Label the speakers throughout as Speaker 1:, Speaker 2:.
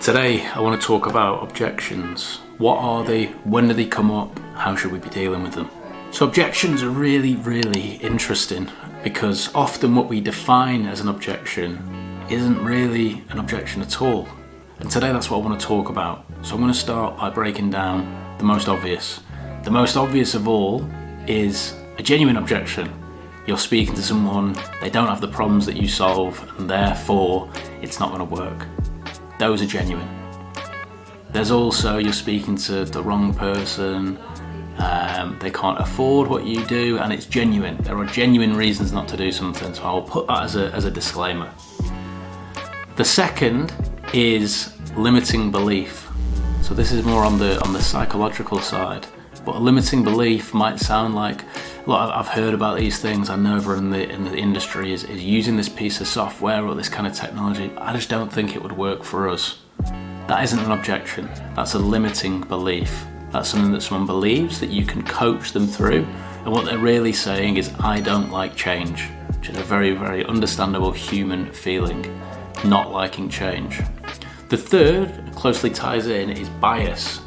Speaker 1: Today I want to talk about objections. What are they? When do they come up? How should we be dealing with them? So objections are really interesting because often what we define as an objection isn't really an objection at all. And today that's what I want to talk about. So I'm going to start by breaking down the most obvious. The most obvious of all is a genuine objection. You're speaking to someone, they don't have the problems that you solve, and therefore it's not going to work. Those are genuine. There's also you're speaking to the wrong person, they can't afford what you do, and it's genuine. There are genuine reasons not to do something, so I'll put that as a disclaimer. The second is limiting belief. So this is more on the psychological side, but a limiting belief might sound like, look, I've heard about these things, I know everyone in the industry is using this piece of software or this kind of technology, I just don't think it would work for us. That isn't an objection, that's a limiting belief. That's something that someone believes that you can coach them through, and what they're really saying is, I don't like change, which is a very understandable human feeling, not liking change. The third closely ties in is bias.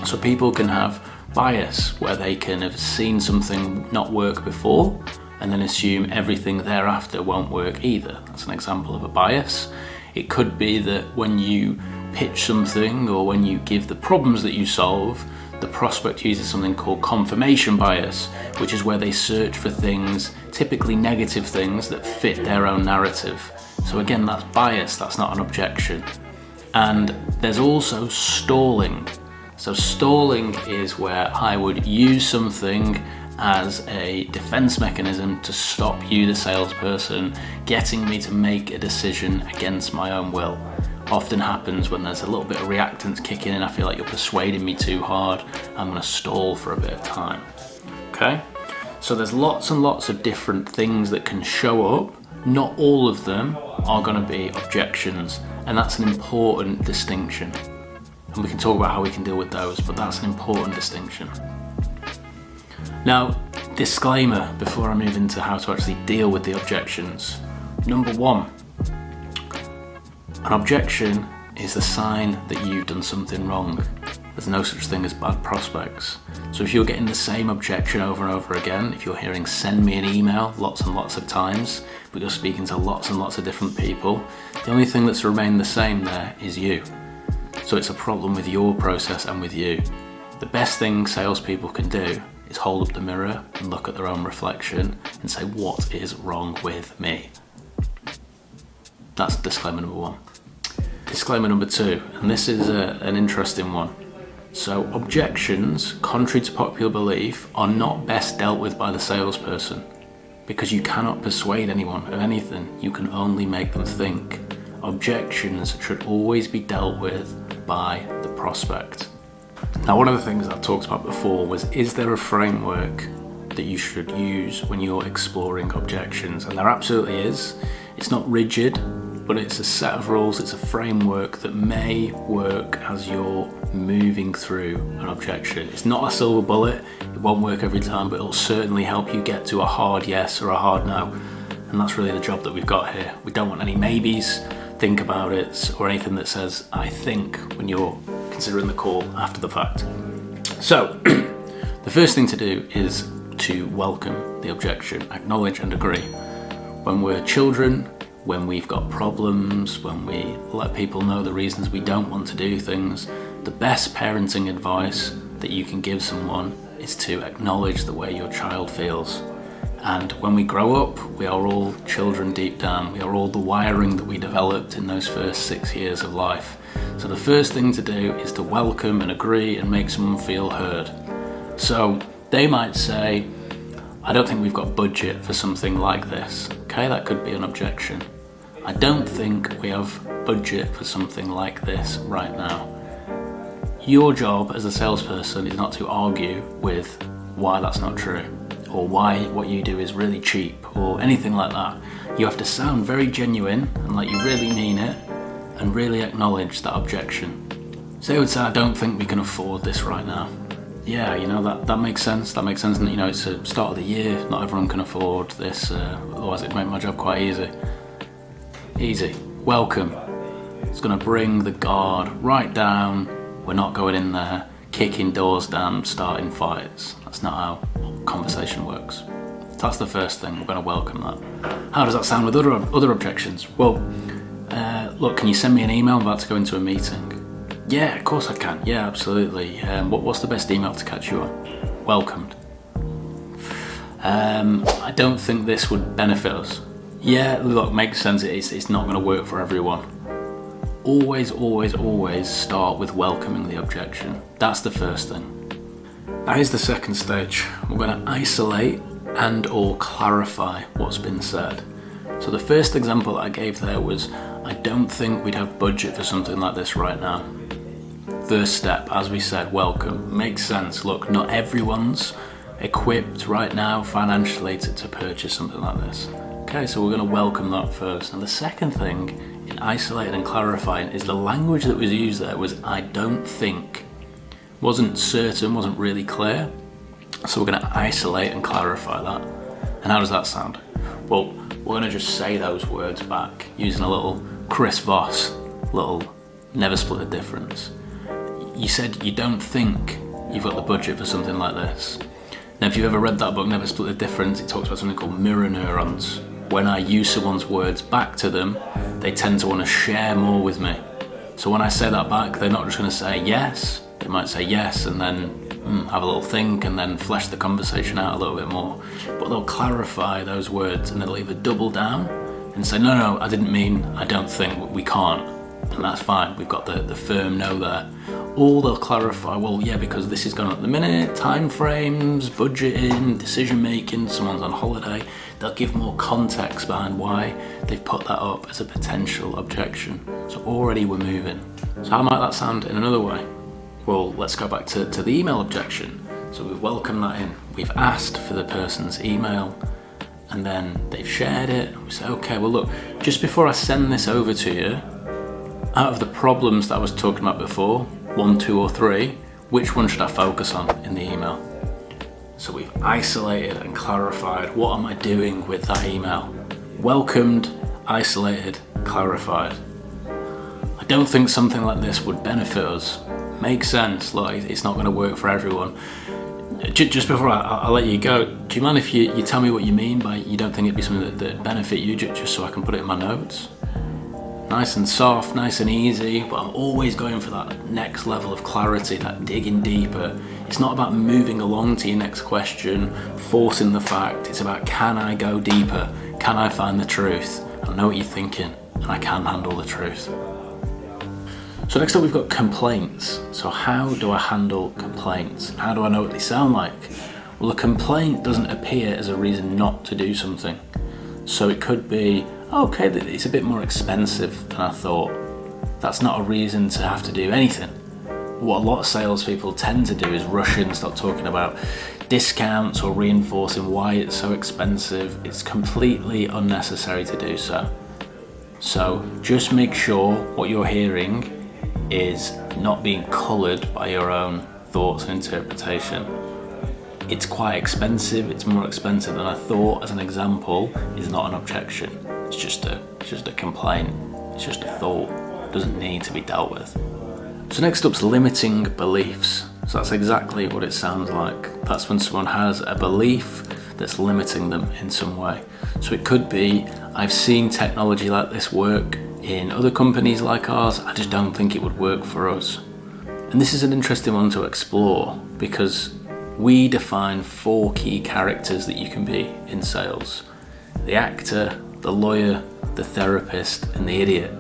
Speaker 1: So people can have bias where they can have seen something not work before and then assume everything thereafter won't work either. That's an example of a bias. It could be that when you pitch something or when you give the problems that you solve, the prospect uses something called confirmation bias, which is where they search for things, typically negative things, that fit their own narrative. So again, that's bias, that's not an objection. And there's also stalling. So stalling is where I would use something as a defense mechanism to stop you, the salesperson, getting me to make a decision against my own will. Often happens when there's a little bit of reactance kicking in. I feel like you're persuading me too hard. I'm going to stall for a bit of time. Okay? So there's lots and lots of different things that can show up. Not all of them are going to be objections, and that's an important distinction. And we can talk about how we can deal with those, but that's an important distinction. Now, disclaimer before I move into how to actually deal with the objections. Number one, an objection is the sign that you've done something wrong. There's no such thing as bad prospects. So if you're getting the same objection over and over again, if you're hearing send me an email lots and lots of times, but you're speaking to lots and lots of different people, the only thing that's remained the same there is you. So it's a problem with your process and with you. The best thing salespeople can do is hold up the mirror and look at their own reflection and say, what is wrong with me? That's disclaimer number one. Disclaimer number two, and this is an interesting one. So objections, contrary to popular belief, are not best dealt with by the salesperson because you cannot persuade anyone of anything. You can only make them think. Objections should always be dealt with by the prospect. Now, one of the things I've talked about before was, is there a framework that you should use when you're exploring objections? And there absolutely is. It's not rigid, but it's a set of rules, it's a framework that may work as you're moving through an objection. It's not a silver bullet, it won't work every time, but it'll certainly help you get to a hard yes or a hard no. And that's really the job that we've got here. We don't want any maybes, think about it, or anything that says, I think, when you're considering the call after the fact. So, the first thing to do is to welcome the objection, acknowledge and agree. When we're children, when we've got problems, when we let people know the reasons we don't want to do things, the best parenting advice that you can give someone is to acknowledge the way your child feels. And when we grow up, we are all children deep down. We are all the wiring that we developed in those first 6 years of life. So the first thing to do is to welcome and agree and make someone feel heard. So they might say, I don't think we've got budget for something like this. Okay, that could be an objection. I don't think we have budget for something like this right now. Your job as a salesperson is not to argue with why that's not true, or why what you do is really cheap, or anything like that. You have to sound very genuine and like you really mean it, and really acknowledge that objection. So they would say, I don't think we can afford this right now. Yeah, that makes sense. That makes sense. And it's the start of the year. Not everyone can afford this. Otherwise, it'd make my job quite easy. Easy. Welcome. It's going to bring the guard right down. We're not going in there, kicking doors down, starting fights. That's not how conversation works. So that's the first thing. We're going to welcome that. How does that sound with other objections? Well, look, can you send me an email? I'm about to go into a meeting. Yeah, of course I can. Yeah, absolutely. What's the best email to catch you on? Welcomed. I don't think this would benefit us. Yeah, look, makes sense. It's not going to work for everyone. Always, always, always start with welcoming the objection. That's the first thing. Now here's the second stage. We're going to isolate and or clarify what's been said. So the first example I gave there was, I don't think we'd have budget for something like this right now. First step, as we said, welcome. Makes sense. Look, not everyone's equipped right now financially to purchase something like this. Okay, so we're going to welcome that first. And the second thing in isolating and clarifying is the language that was used there was I don't think. Wasn't certain, wasn't really clear. So we're going to isolate and clarify that. And how does that sound? Well, we're going to just say those words back using a little Chris Voss, little never split the difference. You said you don't think you've got the budget for something like this. Now, if you've ever read that book, Never Split the Difference, it talks about something called mirror neurons. When I use someone's words back to them, they tend to want to share more with me. So when I say that back, they're not just going to say yes. They might say yes and then have a little think and then flesh the conversation out a little bit more. But they'll clarify those words and they'll either double down and say, no, I didn't mean, I don't think, we can't. And that's fine, we've got the firm no there. Or they'll clarify, well, yeah, because this is going on at the minute, time frames, budgeting, decision making, someone's on holiday. They'll give more context behind why they've put that up as a potential objection. So already we're moving. So how might that sound in another way? Well, let's go back to the email objection. So we've welcomed that in. We've asked for the person's email and then they've shared it. We say, okay, well look, just before I send this over to you, out of the problems that I was talking about before, 1, 2 or 3, which one should I focus on in the email? So we've isolated and clarified, what am I doing with that email? Welcomed, isolated, clarified. I don't think something like this would benefit us. Makes sense, like it's not going to work for everyone. Just before I'll let you go, do you mind if you tell me what you mean by you don't think it'd be something that benefit you, just so I can put it in my notes? Nice and soft, nice and easy, but I'm always going for that next level of clarity, that digging deeper. It's not about moving along to your next question, forcing the fact. It's about, can I go deeper? Can I find the truth? I know what you're thinking, and I can handle the truth. So next up we've got complaints. So how do I handle complaints? How do I know what they sound like? Well, a complaint doesn't appear as a reason not to do something. So it could be, okay, it's a bit more expensive than I thought. That's not a reason to have to do anything. What a lot of salespeople tend to do is rush in and start talking about discounts or reinforcing why it's so expensive. It's completely unnecessary to do so. So just make sure what you're hearing is not being coloured by your own thoughts and interpretation. It's quite expensive, it's more expensive than I thought, as an example, is not an objection. It's just a complaint, it's just a thought, it doesn't need to be dealt with. So next up's limiting beliefs. So that's exactly what it sounds like. That's when someone has a belief that's limiting them in some way. So it could be, I've seen technology like this work in other companies like ours, I just don't think it would work for us. And this is an interesting one to explore because we define 4 key characters that you can be in sales. The actor, the lawyer, the therapist, and the idiot.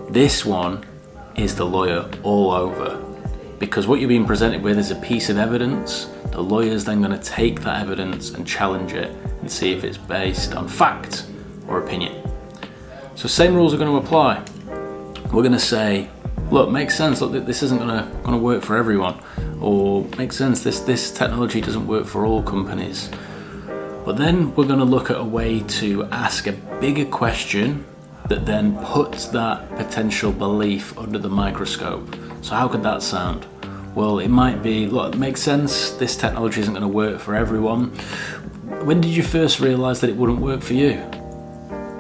Speaker 1: This one is the lawyer all over, because what you're being presented with is a piece of evidence. The lawyer's then going to take that evidence and challenge it and see if it's based on fact or opinion. So same rules are going to apply. We're going to say, look, makes sense, look, this isn't going to work for everyone, or makes sense, this technology doesn't work for all companies. But then we're going to look at a way to ask a bigger question that then puts that potential belief under the microscope. So how could that sound? Well, it might be, look, it makes sense, this technology isn't going to work for everyone. When did you first realise that it wouldn't work for you?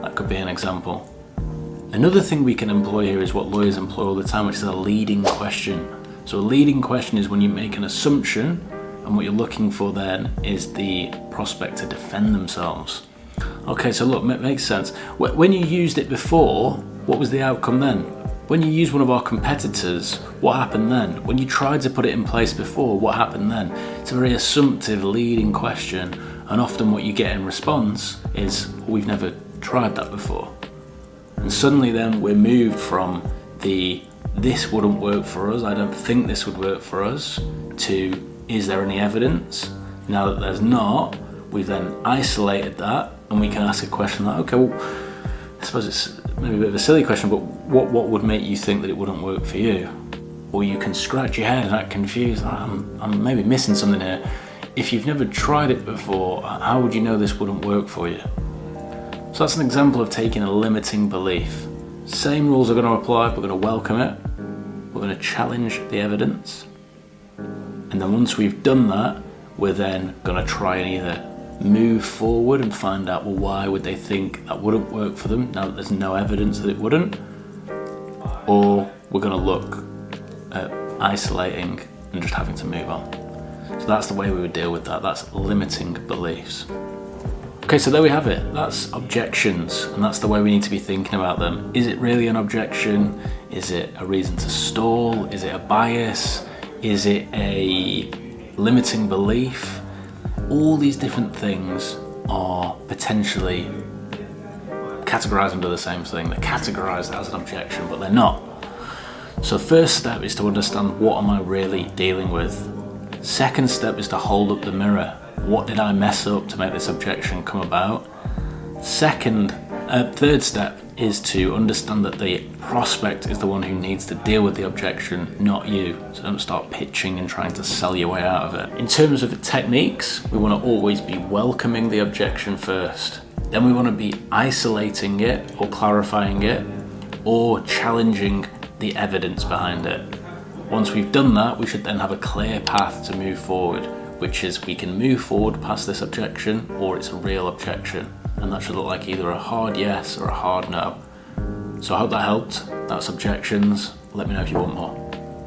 Speaker 1: That could be an example. Another thing we can employ here is what lawyers employ all the time, which is a leading question. So a leading question is when you make an assumption, and what you're looking for then is the prospect to defend themselves. Okay, so look, it makes sense. When you used it before, what was the outcome then? When you used one of our competitors, what happened then? When you tried to put it in place before, what happened then? It's a very assumptive leading question, and often what you get in response is, we've never tried that before. And suddenly then we're moved from this wouldn't work for us, I don't think this would work for us, to is there any evidence? Now that there's not, we've then isolated that, and we can ask a question like, okay, well, I suppose it's maybe a bit of a silly question, but what would make you think that it wouldn't work for you? Or you can scratch your head and act confused, I'm maybe missing something here. If you've never tried it before, how would you know this wouldn't work for you? So that's an example of taking a limiting belief. Same rules are going to apply, we're going to welcome it, we're going to challenge the evidence, and then once we've done that, we're then going to try and either move forward and find out, well, why would they think that wouldn't work for them now that there's no evidence that it wouldn't, or we're going to look at isolating and just having to move on. So that's the way we would deal with that. That's limiting beliefs. Okay, so there we have it. That's objections, and that's the way we need to be thinking about them. Is it really an objection? Is it a reason to stall? Is it a bias? Is it a limiting belief? All these different things are potentially categorized under the same thing. They're categorized as an objection, but they're not. So first step is to understand, what am I really dealing with? Second step is to hold up the mirror. What did I mess up to make this objection come about? Third step is to understand that the prospect is the one who needs to deal with the objection, not you. So don't start pitching and trying to sell your way out of it. In terms of techniques, we want to always be welcoming the objection first. Then we want to be isolating it or clarifying it or challenging the evidence behind it. Once we've done that, we should then have a clear path to move forward, which is we can move forward past this objection, or it's a real objection. And that should look like either a hard yes or a hard no. So I hope that helped. That's objections. Let me know if you want more.